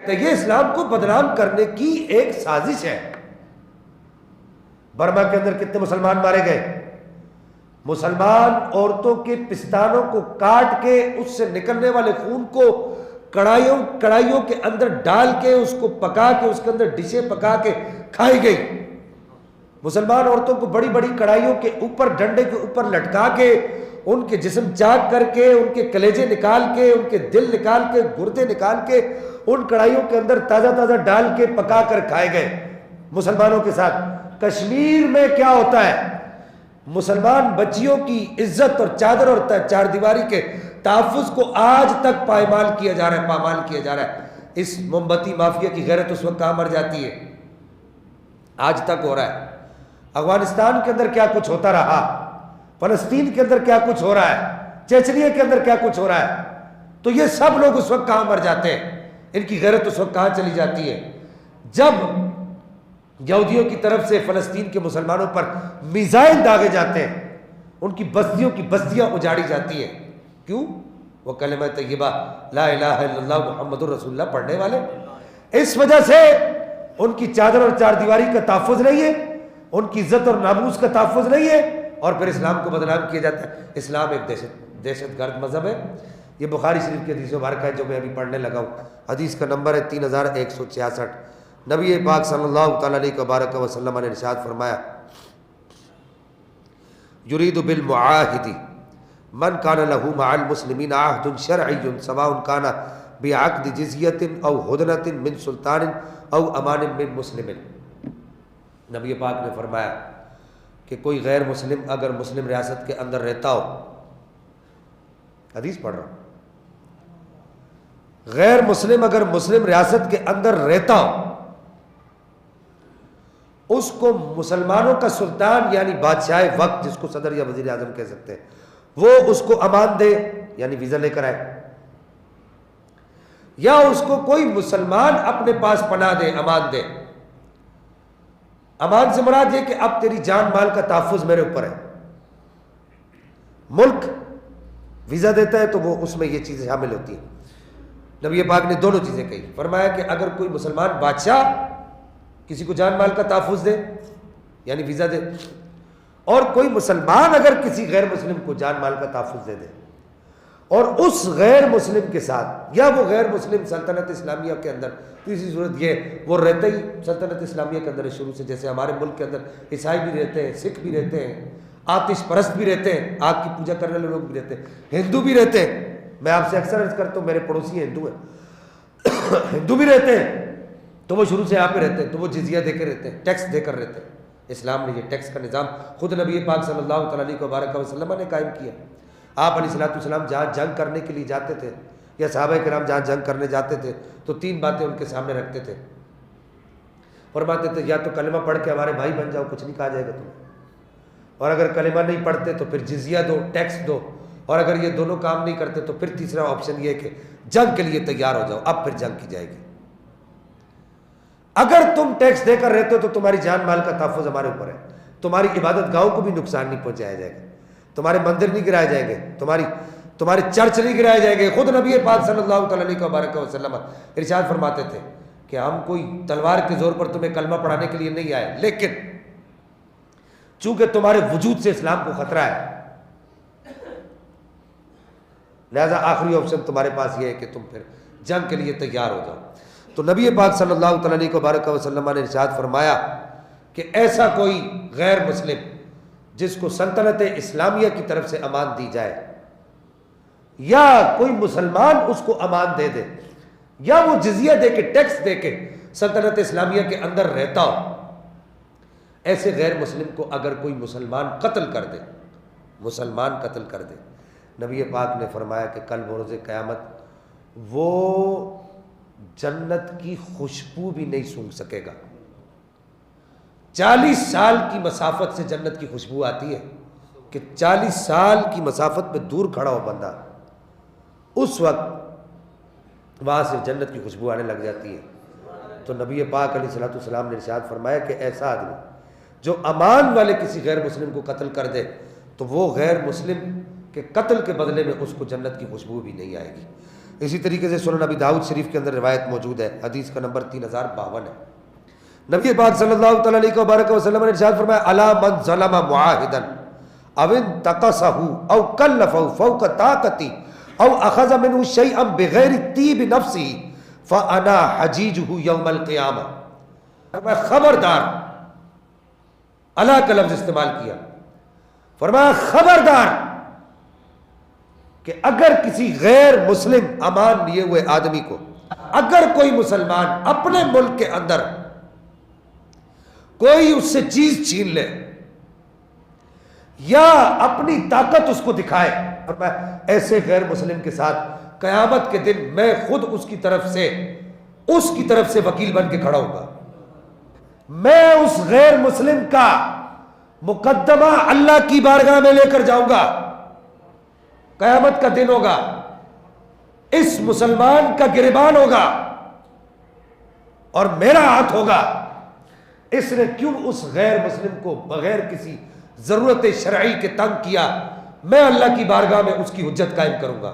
تو یہ اسلام کو بدنام کرنے کی ایک سازش ہے۔ برما کے اندر کتنے مسلمان مارے گئے؟ مسلمان عورتوں کے پستانوں کو کاٹ کے اس سے نکلنے والے خون کو کڑھائیوں کے اندر ڈال کے اس کو پکا کے اس کے اندر ڈشیں پکا کے کھائی گئی۔ مسلمان عورتوں کو بڑی بڑی کڑھائیوں کے اوپر ڈنڈے کے اوپر لٹکا کے ان کے جسم چاک کر کے ان کے کلیجے نکال کے ان کے دل نکال کے گردے نکال کے ان کڑھائیوں کے اندر تازہ تازہ ڈال کے پکا کر کھائے گئے مسلمانوں کے ساتھ۔ کشمیر میں کیا ہوتا ہے؟ مسلمان بچیوں کی عزت اور چادر اور چار دیواری کے تحفظ کو آج تک پامال کیا جا رہا ہے۔ اس موم بتی مافیا کی غیرت اس وقت کہاں مر جاتی ہے؟ آج تک ہو رہا ہے۔ افغانستان کے اندر کیا کچھ ہوتا رہا، فلسطین کے اندر کیا کچھ ہو رہا ہے، چیچنیا کے اندر کیا کچھ ہو رہا ہے، تو یہ سب لوگ اس وقت کہاں مر جاتے ہیں؟ ان کی غیرت اس وقت کہاں چلی جاتی ہے؟ جب یہودیوں کی طرف سے فلسطین کے مسلمانوں پر میزائل داغے جاتے ہیں، ان کی بستیوں کی بستیاں اجاڑی جاتی ہیں۔ کیوں؟ وہ کلمہ طیبہ لا الہ الا اللہ محمد الرسول اللہ پڑھنے والے۔ اس وجہ سے ان کی چادر اور چار دیواری کا تحفظ نہیں ہے، ان کی عزت اور ناموس کا تحفظ نہیں ہے، اور پھر اسلام کو بدنام کیا جاتا ہے۔ اسلام ایک دہشت گرد مذہب ہے۔ یہ بخاری شریف کی حدیث مبارکہ ہے جو میں ابھی پڑھنے لگا ہوں۔ حدیث کا نمبر ہے 3166۔ نبی پاک صلی اللہ تعالیٰ علیہ وسلم نے ارشاد فرمایا، یرید بالمعاہد من کان لہ مع المسلمین عہد شرعی سواء کان بعقد جزیۃ او ہدنۃ من سلطان او امان من مسلم۔ نبی پاک نے فرمایا کہ کوئی غیر مسلم اگر مسلم ریاست کے اندر رہتا ہو، حدیث پڑھ رہا ہوں، غیر مسلم اگر مسلم ریاست کے اندر رہتا ہو، اس کو مسلمانوں کا سلطان یعنی بادشاہ وقت، جس کو صدر یا وزیر اعظم کہہ سکتے ہیں، وہ اس کو امان دے یعنی ویزا لے کر آئے، یا اس کو کوئی مسلمان اپنے پاس پناہ دے، امان دے۔ امان سے مراد یہ کہ اب تیری جان مال کا تحفظ میرے اوپر ہے۔ ملک ویزا دیتا ہے تو وہ اس میں یہ چیزیں شامل ہوتی ہیں۔ نبی پاک نے دونوں چیزیں کہی، فرمایا کہ اگر کوئی مسلمان بادشاہ کسی کو جان مال کا تحفظ دے یعنی ویزا دے، اور کوئی مسلمان اگر کسی غیر مسلم کو جان مال کا تحفظ دے دے، اور اس غیر مسلم کے ساتھ، یا وہ غیر مسلم سلطنت اسلامیہ کے اندر، تیسری صورت یہ وہ رہتے ہی سلطنت اسلامیہ کے اندر شروع سے، جیسے ہمارے ملک کے اندر عیسائی بھی رہتے ہیں، سکھ بھی رہتے ہیں، آتش پرست بھی رہتے ہیں، آگ کی پوجا کرنے والے لوگ بھی رہتے ہیں، ہندو بھی رہتے ہیں۔ میں آپ سے اکثر عرض کرتا ہوں، میرے پڑوسی ہندو ہیں، ہندو بھی رہتے ہیں، تو وہ شروع سے یہاں پہ رہتے ہیں، تو وہ جزیہ دے کے رہتے ہیں، ٹیکس دے کر رہتے ہیں۔ اسلام نے یہ ٹیکس کا نظام خود نبی پاک صلی اللہ تعالیٰ علیہ وسلم نے قائم کیا۔ آپ علیہ السلام جہاں جنگ کرنے کے لیے جاتے تھے، یا صحابہ کرام جہاں جنگ کرنے جاتے تھے، تو تین باتیں ان کے سامنے رکھتے تھے، فرماتے تھے یا تو کلمہ پڑھ کے ہمارے بھائی بن جاؤ، کچھ نہیں کہا جائے گا تمہیں، اور اگر کلمہ نہیں پڑھتے تو پھر جزیہ دو، ٹیکس دو، اور اگر یہ دونوں کام نہیں کرتے تو پھر تیسرا آپشن یہ ہے کہ جنگ کے لیے تیار ہو جاؤ، اب پھر جنگ کی جائے گی۔ اگر تم ٹیکس دے کر رہتے ہو تو تمہاری جان مال کا تحفظ ہمارے اوپر ہے، تمہاری عبادت گاہوں کو بھی نقصان نہیں پہنچایا جائے گا، تمہارے مندر نہیں گرائے جائیں گے، تمہارے چرچ نہیں گرائے جائیں گے۔ خود نبی پاک صلی اللہ تعالیٰ علیہ وسلم ارشاد فرماتے تھے کہ ہم کوئی تلوار کے زور پر تمہیں کلمہ پڑھانے کے لیے نہیں آئے، لیکن چونکہ تمہارے وجود سے اسلام کو خطرہ ہے، لہذا آخری آپشن تمہارے پاس یہ ہے کہ تم پھر جنگ کے لیے تیار ہو جاؤ۔ تو نبی پاک صلی اللہ تعالیٰ علیہ وسلم نے ارشاد فرمایا کہ ایسا کوئی غیر مسلم جس کو سلطنت اسلامیہ کی طرف سے امان دی جائے، یا کوئی مسلمان اس کو امان دے دے، یا وہ جزیہ دے کے ٹیکس دے کے سلطنت اسلامیہ کے اندر رہتا ہو، ایسے غیر مسلم کو اگر کوئی مسلمان قتل کر دے، نبی پاک نے فرمایا کہ کل بروز قیامت وہ جنت کی خوشبو بھی نہیں سونگھ سکے گا۔ 40 سال کی مسافت سے جنت کی خوشبو آتی ہے کہ 40 سال کی مسافت پہ دور کھڑا ہو بندہ، اس وقت وہاں سے جنت کی خوشبو آنے لگ جاتی ہے۔ تو نبی پاک علیہ السلام نے ارشاد فرمایا کہ ایسا آدمی جو امان والے کسی غیر مسلم کو قتل کر دے تو وہ غیر مسلم کے قتل کے بدلے میں اس کو جنت کی خوشبو بھی نہیں آئے گی۔ اسی طریقے سے سنن نبی داؤد شریف کے اندر روایت موجود ہے، حدیث کا نمبر 3052 ہے۔ نبی پاک صلی اللہ تعالیٰ علیہ وبارک وسلم نے ارشاد فرمایا الا من ظلم معاہدا او انتقصہ او کلفہ فوق طاقتی او اخذ منہ شیئا بغیر طیب نفسہ فانا حجیجہ یوم القیامہ۔ فرمایا خبردار، اللہ کا لفظ استعمال کیا، فرمایا خبردار کہ اگر کسی غیر مسلم امان لیے ہوئے آدمی کو، اگر کوئی مسلمان اپنے ملک کے اندر کوئی اس سے چیز چھین لے یا اپنی طاقت اس کو دکھائے، اور میں ایسے غیر مسلم کے ساتھ قیامت کے دن میں خود اس کی طرف سے وکیل بن کے کھڑا ہوں گا، میں اس غیر مسلم کا مقدمہ اللہ کی بارگاہ میں لے کر جاؤں گا۔ قیامت کا دن ہوگا، اس مسلمان کا گریبان ہوگا اور میرا ہاتھ ہوگا، اس نے کیوں اس غیر مسلم کو بغیر کسی ضرورت شرعی کے تنگ کیا، میں اللہ کی بارگاہ میں اس کی حجت قائم کروں گا۔